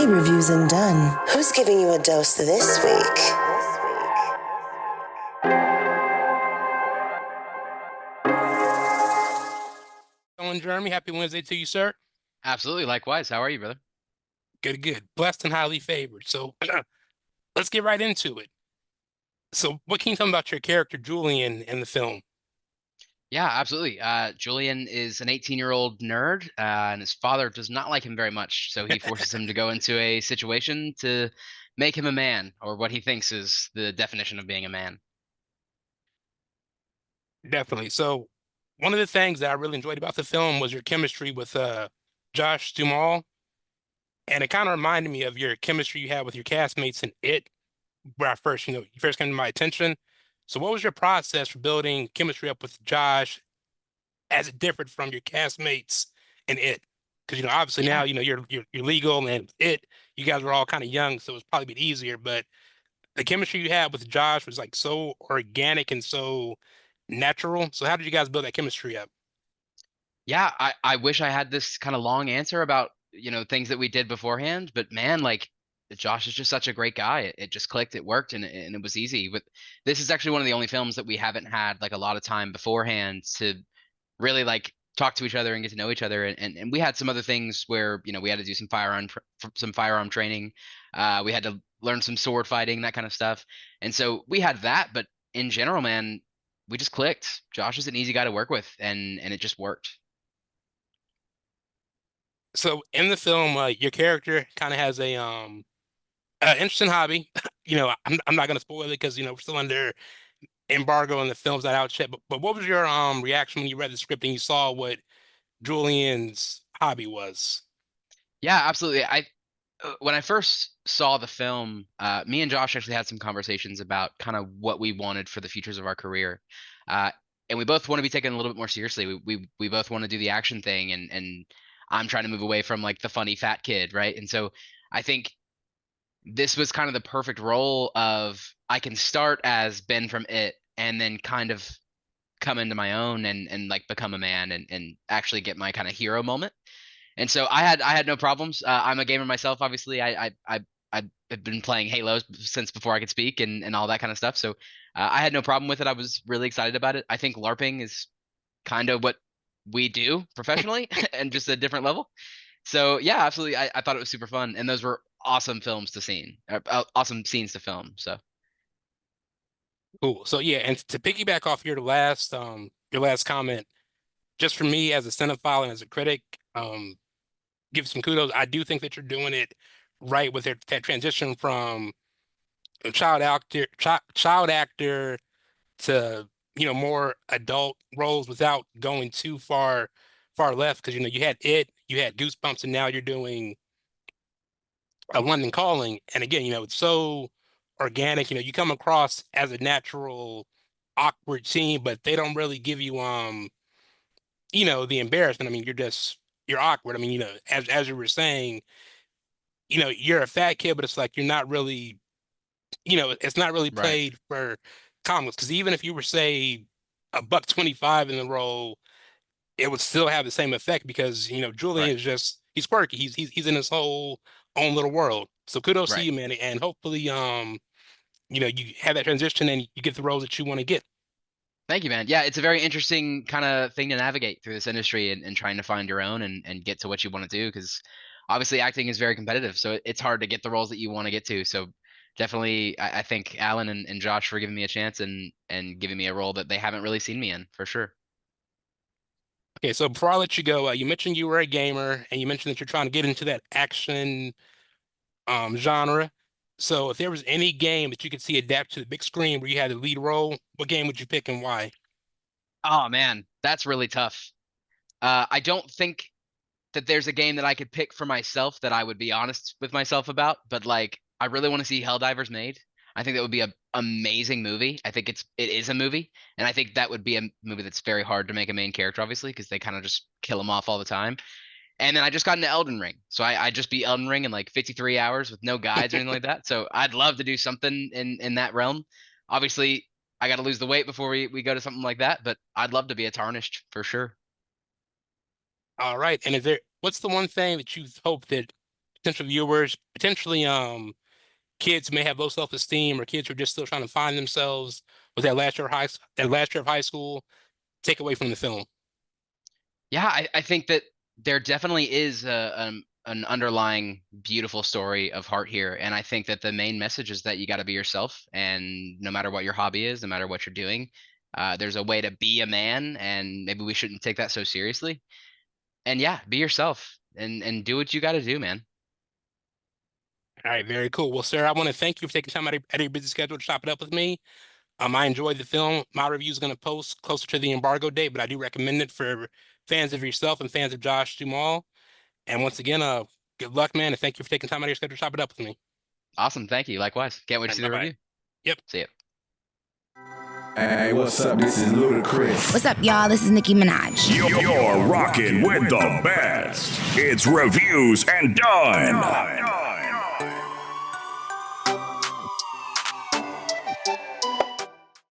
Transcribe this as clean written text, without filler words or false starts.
Hey, Reviews and Done. Who's giving you a dose this week? Going, Jeremy. Happy Wednesday to you, sir. Absolutely. Likewise. How are you, brother? Good, good. Blessed and highly favored. So let's get right into it. So, what can you tell me about your character, Julian, in the film? Yeah, absolutely. Julian is an 18-year-old nerd, and his father does not like him very much. So he forces him to go into a situation to make him a man, or what he thinks is the definition of being a man. Definitely. So, one of the things that I really enjoyed about the film was your chemistry with Josh Duhamel, and it kind of reminded me of your chemistry you had with your castmates in It, where you first came to my attention. So, what was your process for building chemistry up with Josh as it differed from your castmates in It? Because obviously now Yeah. you're legal, and It, you guys were all kind of young, so it's probably a bit easier. But the chemistry you had with Josh was like so organic and so natural. So how did you guys build that chemistry up? Yeah, I wish I had this kind of long answer about, things that we did beforehand, but man, like Josh is just such a great guy. It just clicked, it worked, and it was easy. But this is actually one of the only films that we haven't had like a lot of time beforehand to really like talk to each other and get to know each other. And we had some other things where we had to do some firearm training. We had to learn some sword fighting, that kind of stuff. And so we had that, but in general, man, we just clicked. Josh is an easy guy to work with, and it just worked. So in the film, your character kind of has a interesting hobby. I'm not gonna spoil it because we're still under embargo and the film's not out yet. But what was your reaction when you read the script and you saw what Julian's hobby was? Yeah, absolutely. I When I first saw the film, me and Josh actually had some conversations about kind of what we wanted for the futures of our career, uh, and we both want to be taken a little bit more seriously. We both want to do the action thing, and I'm trying to move away from like the funny fat kid, right? And so I think this was kind of the perfect role of I can start as Ben from It, and then kind of come into my own and like become a man and actually get my kind of hero moment. And so I had no problems. I'm a gamer myself, obviously. I've been playing Halo since before I could speak and all that kind of stuff. So I had no problem with it. I was really excited about it. I think LARPing is kind of what we do professionally and just a different level. So yeah, absolutely. I thought it was super fun, and those were awesome films to see, awesome scenes to film. So Cool. So yeah, and to piggyback off your last comment, just for me as a cinephile and as a critic, give some kudos. I do think that you're doing it right with that transition from a child actor to more adult roles without going too far left. Because you had Goosebumps, and now you're doing a London Calling, and again, it's so organic. You come across as a natural awkward teen, but they don't really give you the embarrassment. I mean, you're awkward. I mean, as you were saying, you're a fat kid, but it's like you're not really, it's not really right, played for comics. Because even if you were, say, a buck 25 in the role, it would still have the same effect because right, Julian is just he's quirky. He's in his whole own little world. So kudos to right. you, man, and hopefully you have that transition and you get the roles that you want to get. Thank you, man. Yeah, it's a very interesting kind of thing to navigate through this industry and trying to find your own and get to what you want to do because obviously acting is very competitive. So it's hard to get the roles that you want to get to. So definitely, I think Alan and Josh for giving me a chance and giving me a role that they haven't really seen me in for sure. Okay, so before I let you go, you mentioned you were a gamer and you mentioned that you're trying to get into that action genre. So if there was any game that you could see adapt to the big screen where you had the lead role, what game would you pick and why? Oh man, that's really tough. I don't think that there's a game that I could pick for myself that I would be honest with myself about, but like I really want to see Helldivers made. I think that would be a amazing movie. I think it is a movie, and I think that would be a movie that's very hard to make a main character, obviously, because they kind of just kill him off all the time. And then I just got into Elden Ring, so I just beat Elden Ring in like 53 hours with no guides or anything like that. So I'd love to do something in that realm. Obviously, I got to lose the weight before we go to something like that, but I'd love to be a Tarnished for sure. All right. And what's the one thing that you hope that potential viewers, potentially kids may have low self-esteem or kids who are just still trying to find themselves with that last year of high school, take away from the film? Yeah, I think that there definitely is an underlying beautiful story of heart here. And I think that the main message is that you got to be yourself. And no matter what your hobby is, no matter what you're doing, there's a way to be a man. And maybe we shouldn't take that so seriously. And yeah, be yourself and do what you got to do, man. All right, very cool. Well, sir, I want to thank you for taking time out of your busy schedule to chop it up with me. I enjoyed the film. My review is going to post closer to the embargo date, but I do recommend it for fans of yourself and fans of Josh Duhamel. And once again, good luck, man, and thank you for taking time out of your schedule to chop it up with me. Awesome. Thank you. Likewise. Can't wait to And see the bye-bye. review. Yep. See ya. Hey, what's up? This is Ludacris. What's up, y'all? This is Nicki Minaj. You're rocking with the best. It's Reviews and Done.